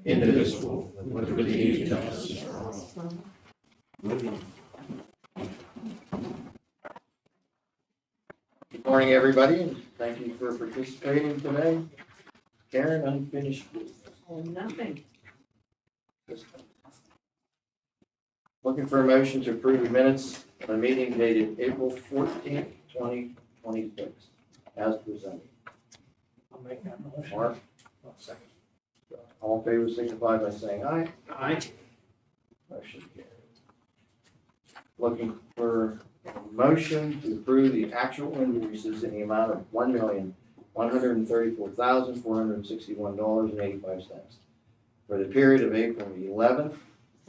indivisible, with liberty and justice for all. Good morning, everybody, and thank you for participating today. Karen, unfinished business. Oh, nothing. Looking for a motion to approve the minutes of a meeting dated April 14th, 2026, as presented. I'll make that motion. Mark, I'll second. all in favor signify by saying aye. Aye. Motion carries. Looking for a motion to approve the actual invoices in the amount of $1,134,461.85 for the period of April 11th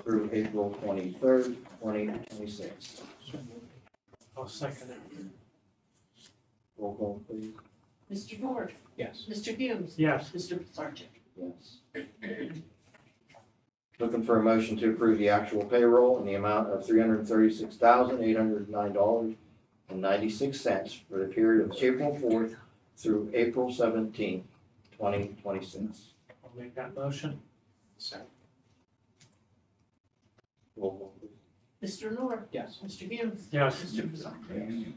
through April 23rd, 2026. I'll second it. Roll call, please. Mr. Ford. Yes. Mr. Humes. Yes. Mr. Sargent. Yes. Looking for a motion to approve the actual payroll in the amount of $336,809.96 for the period of April 4th through April 17th, 2026. I'll make that motion. Second. Roll call, please. Mr. Noor. Yes. Mr. Humes. Yes. Mr. Sargent.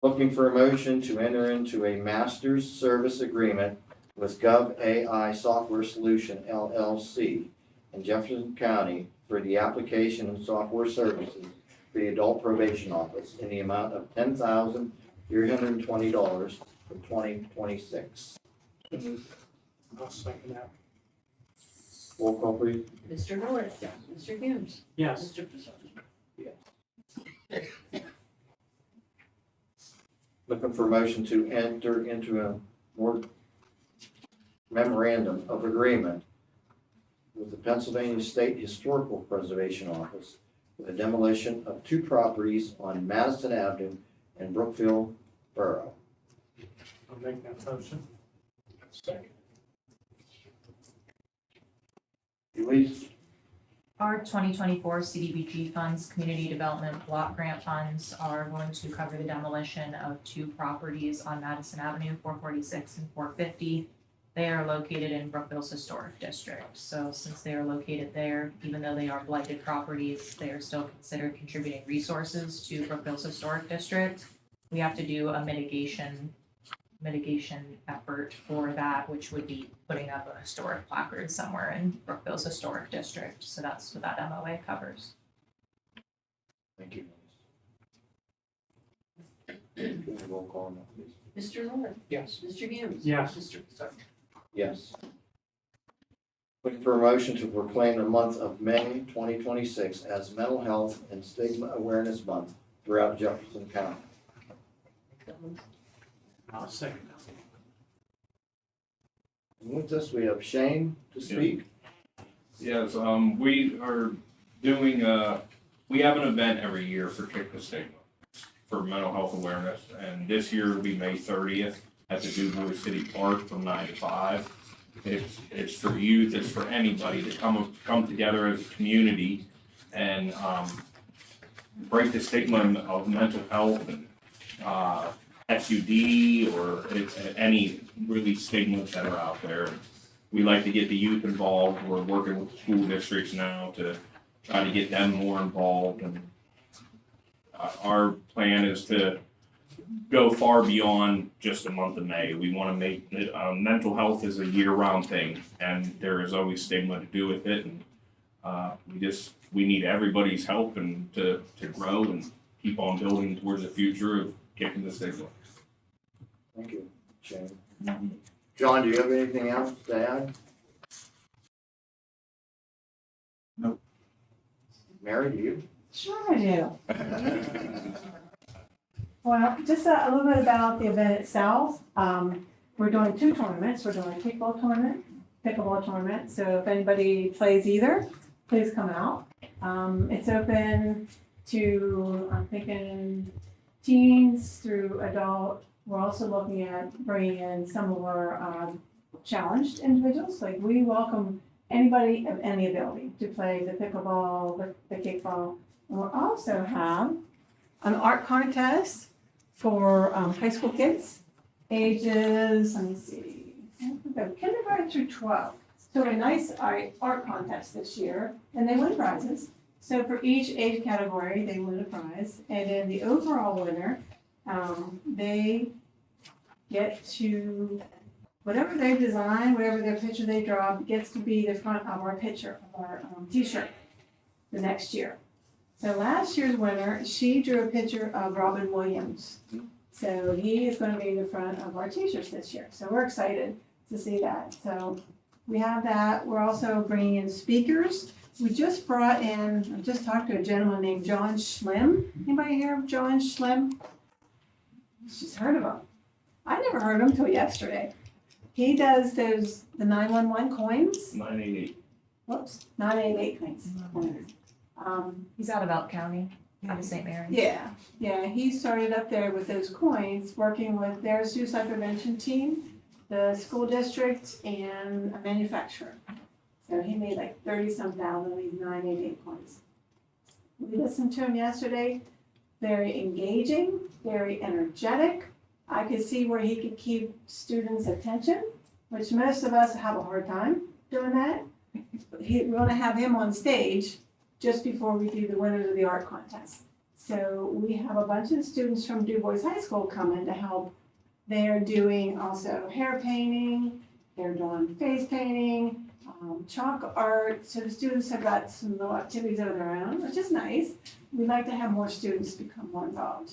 Looking for a motion to enter into a master's service agreement with Gov AI Software Solution LLC in Jefferson County for the application and software services for the Adult Probation Office in the amount of $10,320 for 2026. I'll second that. Roll call, please. Mr. Noor. Mr. Humes. Yes. Mr. Sargent. Looking for a motion to enter into a memorandum of agreement with the Pennsylvania State Historical Preservation Office for the demolition of two properties on Madison Avenue in Brookville Borough. I'll make that motion. Second. Elise? Our 2024 CDBG funds, Community Development Block Grant Funds, are going to cover the demolition of two properties on Madison Avenue, 446 and 450. They are located in Brookville's Historic District. So since they are located there, even though they are blighted properties, they are still considered contributing resources to Brookville's Historic District. We have to do a mitigation effort for that, which would be putting up a historic placard somewhere in Brookville's Historic District. So that's what that MOA covers. Thank you. Roll call now, please. Mr. Noor. Yes. Mr. Humes. Yes. Mr. Sargent. Yes. Looking for a motion to proclaim the month of May 2026 as Mental Health and Stigma Awareness Month throughout Jefferson County. I'll second that. And with this, we have Shane to speak. Yes, we are doing, we have an event every year for Kick the Stigma for mental health awareness, and this year will be May 30th at the DuBois City Park from 9 to 5. It's for youth, it's for anybody to come together as a community and break the stigma of mental health and SUD or any really stigmas that are out there. We like to get the youth involved. We're working with school districts now to try to get them more involved. And our plan is to go far beyond just the month of May. We want to make it, mental health is a year-round thing, and there is always stigma to do with it. And we need everybody's help and to grow and keep on building towards the future of kicking the stigma. Thank you, Shane. John, do you have anything else to add? Nope. Mary, do you? Sure I do. Well, just a little bit about the event itself. We're doing two tournaments. We're doing a kickball tournament, pickleball tournament. So if anybody plays either, please come out. It's open to, I'm thinking, teens through adult. We're also looking at bringing in some of our challenged individuals. Like, we welcome anybody of any ability to play the pickleball, the kickball. And we'll also have an art contest for high school kids, ages, let me see, kindergarten through 12. So a nice art contest this year, and they win prizes. So for each age category, they win a prize, and then the overall winner, they get to, whatever they design, whatever their picture they draw, gets to be the front of our picture, of our t-shirt the next year. So last year's winner, she drew a picture of Robin Williams. So he is going to be the front of our t-shirts this year. So we're excited to see that. So we have that. We're also bringing in speakers. We just brought in, I just talked to a gentleman named John Schlim. Anybody hear of John Schlim? She's heard of him. I never heard of him until yesterday. He does the 911 coins. 988. Whoops, 988 coins. He's out of Elk County, out of St. Mary's. Yeah, he started up there with those coins, working with their suicide prevention team, the school district, and a manufacturer. So he made like 30-some thousand of these 988 coins. We listened to him yesterday, very engaging, very energetic. I could see where he could keep students' attention, which most of us have a hard time doing that. We want to have him on stage just before we do the winners of the art contest. So we have a bunch of students from Du Bois High School coming to help. They're doing also hair painting, they're doing face painting, chalk art. So the students have got some little activities of their own, which is nice. We'd like to have more students become more involved.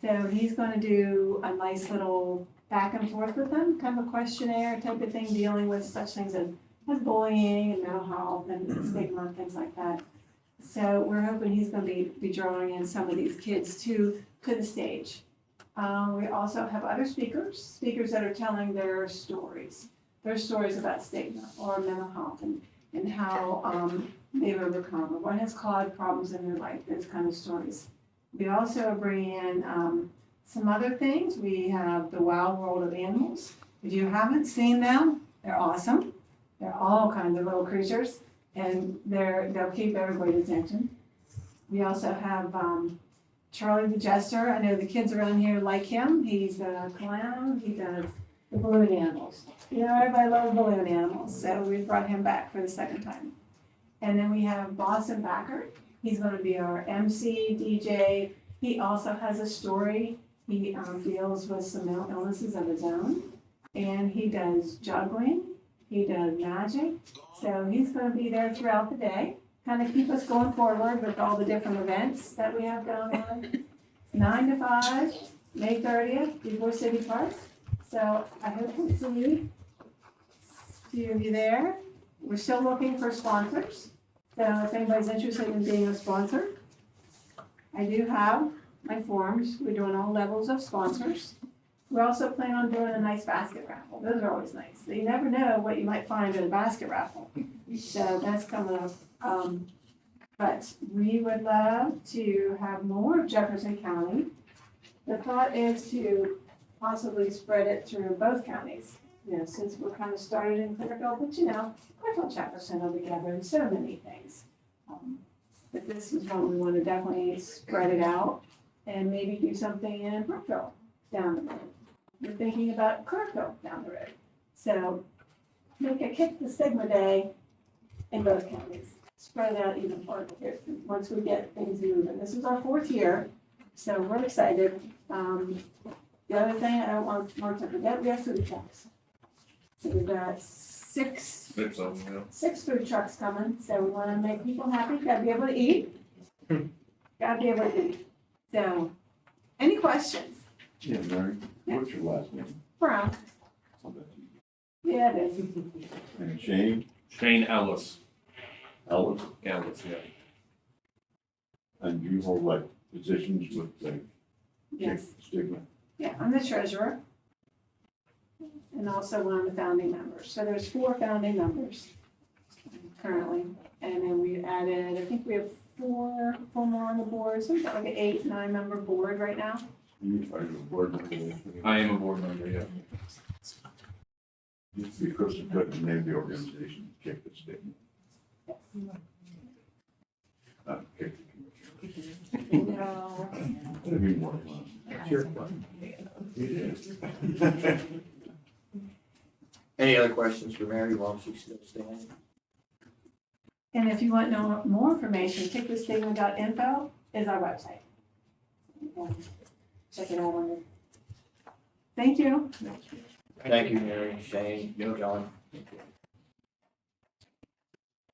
So he's going to do a nice little back and forth with them, kind of a questionnaire type of thing, dealing with such things as bullying and mental health and stigma and things like that. So we're hoping he's going to be drawing in some of these kids to the stage. We also have other speakers that are telling their stories about stigma or mental health and how they've overcome or what has caused problems in their life, those kind of stories. We also bring in some other things. We have the Wild World of Animals. If you haven't seen them, they're awesome. They're all kinds of little creatures, and they'll keep everybody's attention. We also have Charlie the Jester. I know the kids around here like him. He's a clown. He does the balloon animals. You know, everybody loves balloon animals, so we brought him back for the second time. And then we have Boston Backer. He's going to be our MC, DJ. He also has a story. He deals with some mental illnesses of his own, and he does juggling. He does magic. So he's going to be there throughout the day, kind of keep us going forward with all the different events that we have going on. 9 to 5, May 30th, before City Park. So I hope to see few of you there. We're still looking for sponsors. So if anybody's interested in being a sponsor, I do have my forms. We're doing all levels of sponsors. We also plan on doing a nice basket raffle. Those are always nice. So you never know what you might find in a basket raffle. So that's coming up. But we would love to have more of Jefferson County. The thought is to possibly spread it through both counties. You know, since we're kind of started in Clearfield, but you know, Clearfield, Jefferson will be together in so many things. But this is one we want to definitely spread it out and maybe do something in Brookville down the road. We're thinking about Clearfield down the road. So make a Kick the Stigma Day in both counties. Spread it out even farther once we get things moving. This is our 4th year, so we're excited. The other thing I don't want Mark to forget, we have food trucks. So we've got six food trucks coming, so we want to make people happy. Got to be able to eat. Got to be able to eat. So, any questions? Yeah, Mary, what's your last name? Brown. Yeah, it is. And Shane Shane Ellis. Ellis, Ellis, yeah. and you hold like positions with the Yes. stigma. Yeah, I'm the treasurer. And also one of the founding members. So there's 4 founding members currently. And then we added, I think we have 4 more on the board. So we've got like an 8, 9-member board right now. You are your board member. I am a board member, yeah. Used to be Kristen Cook and named the organization Kick the Stigma. Not Kick the Commission. No. I mean, more fun. That's your fun. It is. Any other questions for Mary while she's still standing? And if you want to know more information, ticketstigma.info is our website. Check it out on there. Thank you. Thank you, Mary, Shane, John.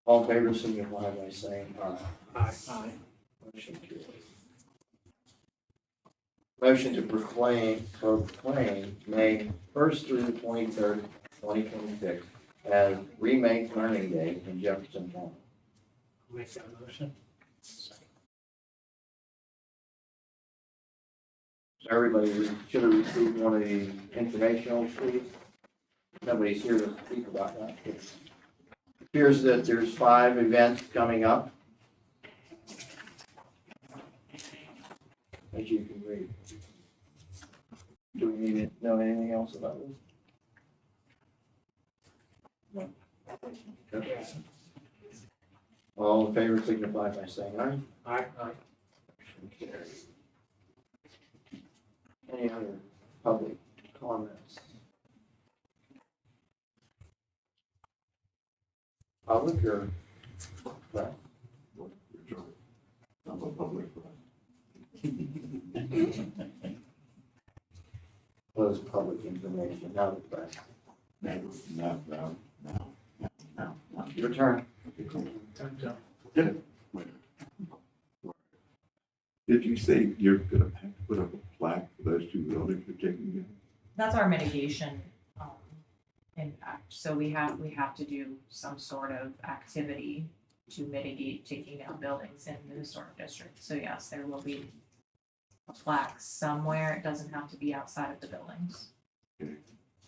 All in favor, signify by saying aye. Aye. Motion carries. Motion to proclaim May 1st through the 23rd, 2026 as Remake Learning Day in Jefferson County. Make that motion. Everybody should have received one of the informational sheets. Nobody's here to speak about that. It appears that there's 5 events coming up. As you can read. Do we need to know anything else about this? No. Okay. All in favor signify by saying aye. Aye. Motion carries. Any other public comments? Public or press? I'm a public. Was public information, now the press. Now. Your turn. Did you say you're gonna have to put up a plaque for those 2 buildings you're taking down? That's our mitigation, impact. So we have to do some sort of activity to mitigate taking down buildings in the historic district. So yes, there will be a plaque somewhere. It doesn't have to be outside of the buildings.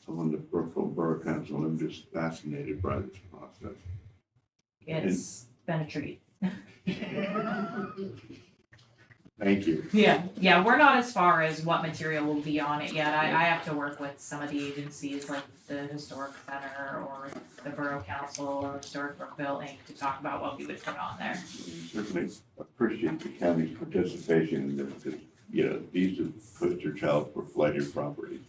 I'm on the Brookfield Borough Council, and I'm just fascinated by this process. It's been a treat. Thank you. Yeah, we're not as far as what material will be on it yet. I have to work with some of the agencies like the Historic Center or the Borough Council or Historic Brookville Inc. to talk about what we would put on there. Certainly appreciate the county's participation in this, because, these are poster child for flooded property.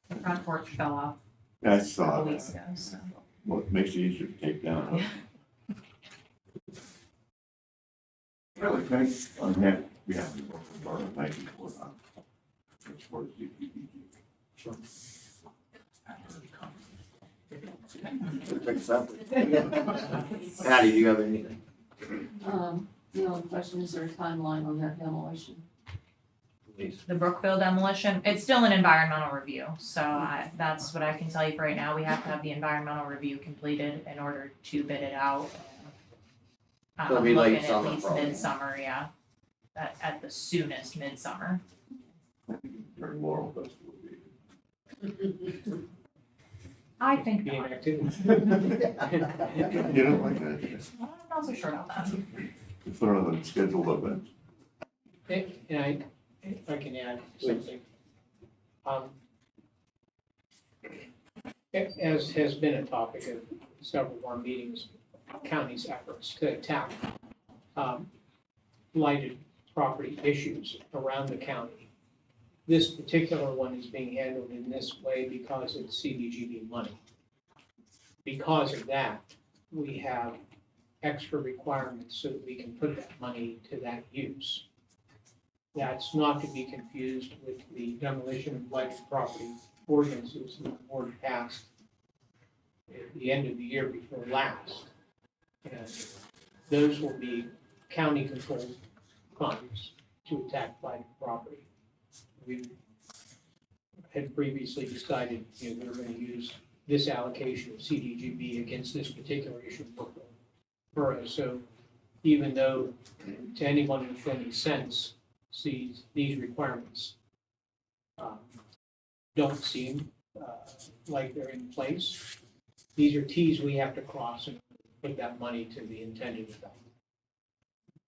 The front porch fell off I a saw couple weeks that. ago, so. Well, it makes it easier to take down. Yeah. Really, thanks, on that, we have to work with Borough, thank you for that. As far as the Sure. Um, Patty, do you have anything? The only question is there a timeline on that demolition? Please. The Brookville demolition, it's still an environmental review, so that's what I can tell you for right now. We have to have the environmental review completed in order to bid it out. It'll I'm be looking late at summer, least probably. midsummer, yeah. At the soonest, midsummer. during Laurel Festival week. I think Being not. active. You don't like that? I'm not so sure about that. You put it on a scheduled event. And if I can add something. As has been a topic of several of our meetings, county's efforts to attack blighted property issues around the county. This particular one is being handled in this way because it's CDGB money. Because of that, we have extra requirements so that we can put that money to that use. That's not to be confused with the demolition of blighted property ordinances that the board passed at the end of the year before last. And those will be county-controlled funds to attack blighted property. We had previously decided, we were going to use this allocation of CDGB against this particular issue for Borough. So even though to anyone with any sense sees these requirements don't seem like they're in place, these are Ts we have to cross and put that money to the intended effect.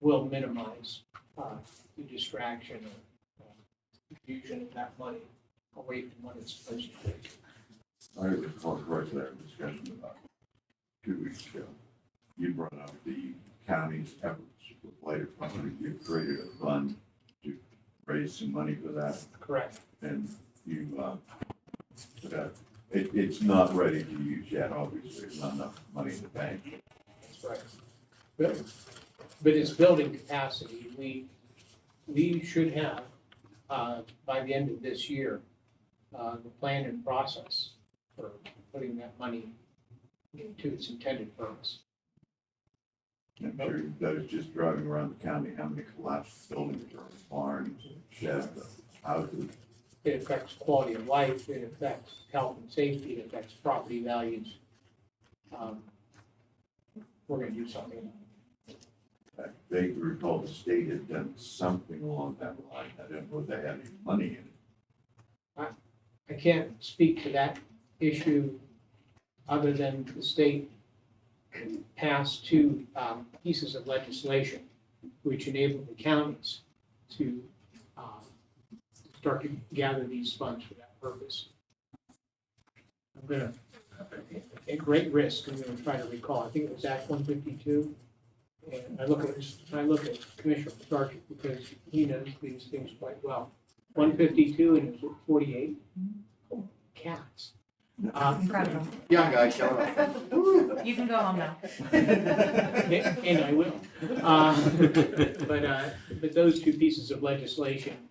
Will minimize the distraction or confusion of that money away from what it's supposed to be. I recall correctly our discussion about 2 weeks ago. You brought up the county's efforts with blighted property. You created a fund to raise some money for that, Correct. and you put out It's not ready to use yet, obviously, there's not enough money in the bank. That's right. But it's building capacity. We should have, by the end of this year, the plan and process for putting that money to its intended purpose. I'm sure that is just driving around the county, how many collapsed buildings are, barns, sheds, houses. It affects quality of life, it affects health and safety, it affects property values. We're gonna do something. I vaguely recall the state had done something along that line, I don't know if they had any money in it. I can't speak to that issue other than the state passed two pieces of legislation which enable the counties to start to gather these funds for that purpose. I'm gonna, at great risk, I'm gonna try to recall, I think it was Act 152. And I look at Commissioner Starkey because he knows these things quite well. 152 and it's 48. Oh, cats. Incredible. Young guy showing up. You can go home now. And I will. But those two pieces of legislation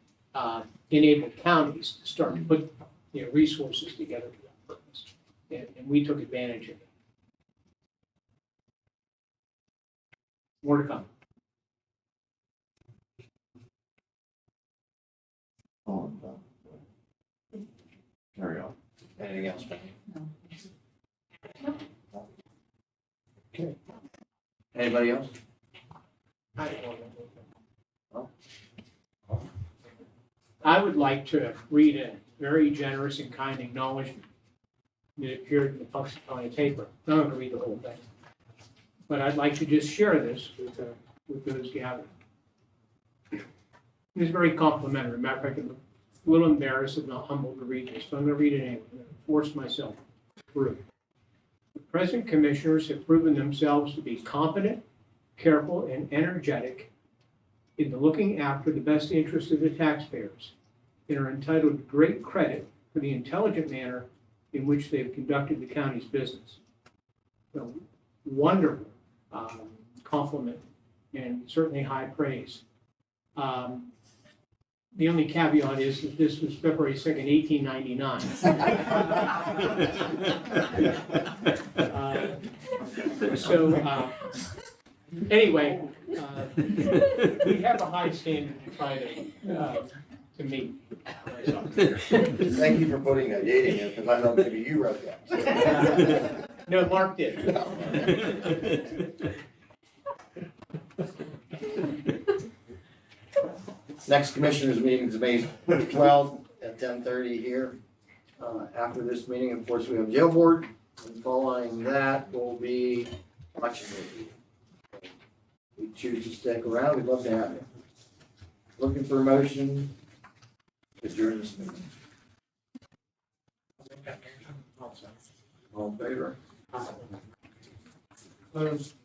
enable counties to start to put, resources together for that purpose. And we took advantage of it. More to come. Carry on. Anything else, Becky? Okay. Anybody else? I would like to read a very generous and kind acknowledgement that appeared in the Punxsutawney paper. I'm not going to read the whole thing, but I'd like to just share this with those gathered. It's very complimentary. Matter of fact, I'm a little embarrassed and not humbled to read this, but I'm going to read it anyway. I'm going to force myself through. The present commissioners have proven themselves to be competent, careful, and energetic in the looking after the best interests of the taxpayers, and are entitled to great credit for the intelligent manner in which they have conducted the county's business. So, wonderful compliment and certainly high praise. The only caveat is that this was February 2nd, 1899. Anyway, we have a high standard to try to meet. Thank you for putting that date in, because I know maybe you wrote that. No, Mark did. Next commissioners meeting is May 12th at 10:30 here. After this meeting, of course, we have jail board, and following that will be election review. If you choose to stick around, we'd love to have you. Looking for a motion to adjourn this meeting. All in favor? Opposed?